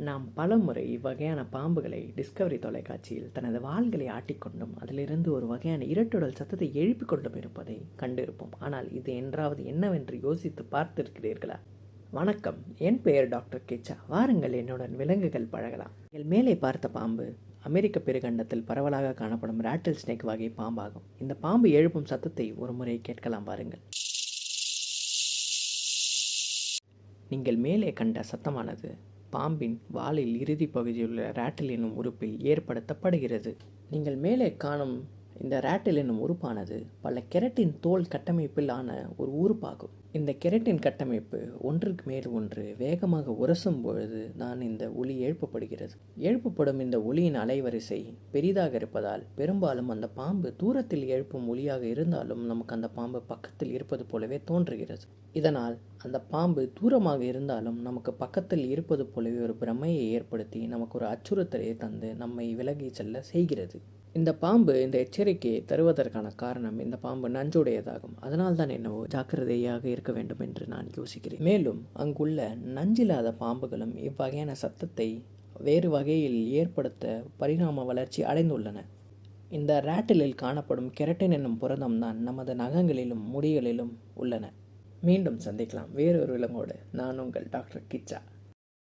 நாம் பலமுறை இவ்வகையான பாம்புகளை டிஸ்கவரி தொலைக்காட்சியில் தனது வாள்களை ஆட்டிக்கொண்டும் அதிலிருந்து ஒரு வகையான இரட்டுடல் சத்தத்தை எழுப்பிக் கொண்டும் இருப்பதை கண்டிருப்போம். ஆனால் இது என்றாவது என்னவென்று யோசித்து பார்த்திருக்கிறீர்களா? வணக்கம், என் பெயர் டாக்டர் கிச்சா. வாருங்கள், என்னுடன் விலங்குகள் பழகலாம். நீங்கள் மேலே பார்த்த பாம்பு அமெரிக்க பெருகண்டத்தில் பரவலாக காணப்படும் ராட்டில் ஸ்னேக் வகை பாம்பாகும். இந்த பாம்பு எழுப்பும் சத்தத்தை ஒரு முறை கேட்கலாம் பாருங்கள். நீங்கள் மேலே கண்ட சத்தமானது பாம்பின் வாலில் இறுதி பகுதியுள்ள ராட்டில் என்னும் உறுப்பில் ஏற்படுத்தப்படுகிறது. நீங்கள் மேலே காணும் இந்த ராட்டில் என்னும் உறுப்பானது பல கெரட்டின் தோல் கட்டமைப்பில் ஆன ஒரு உறுப்பாகும். இந்த கெரட்டின் கட்டமைப்பு ஒன்றுக்கு மேல் ஒன்று வேகமாக உரசும் பொழுது தான் இந்த ஒலி எழுப்பப்படுகிறது. எழுப்பப்படும் இந்த ஒலியின் அலைவரிசை பெரிதாக இருப்பதால் பெரும்பாலும் அந்த பாம்பு தூரத்தில் எழுப்பும் ஒலியாக இருந்தாலும் நமக்கு அந்த பாம்பு பக்கத்தில் இருப்பது போலவே தோன்றுகிறது. இதனால் அந்த பாம்பு தூரமாக இருந்தாலும் நமக்கு பக்கத்தில் இருப்பது போலவே ஒரு பிரமையை ஏற்படுத்தி நமக்கு ஒரு அச்சுறுத்தலை தந்து நம்மை விலகி செல்ல செய்கிறது. இந்த பாம்பு இந்த எச்சரிக்கையை தருவதற்கான காரணம் இந்த பாம்பு நஞ்சுடையதாகும். அதனால் தான் என்னவோ ஜாக்கிரதையாக இருக்க வேண்டும் என்று நான் யோசிக்கிறேன். மேலும் அங்குள்ள நஞ்சில்லாத பாம்புகளும் இவ்வகையான சத்தத்தை வேறு வகையில் ஏற்படுத்த பரிணாம வளர்ச்சி அடைந்துள்ளன. இந்த ராட்டிலில் காணப்படும் கெரட்டின் என்னும் புரதம்தான் நமது நகங்களிலும் முடிகளிலும் உள்ளன. மீண்டும் சந்திக்கலாம் வேறொரு விலங்கோடு. நான் உங்கள் டாக்டர் கிச்சா.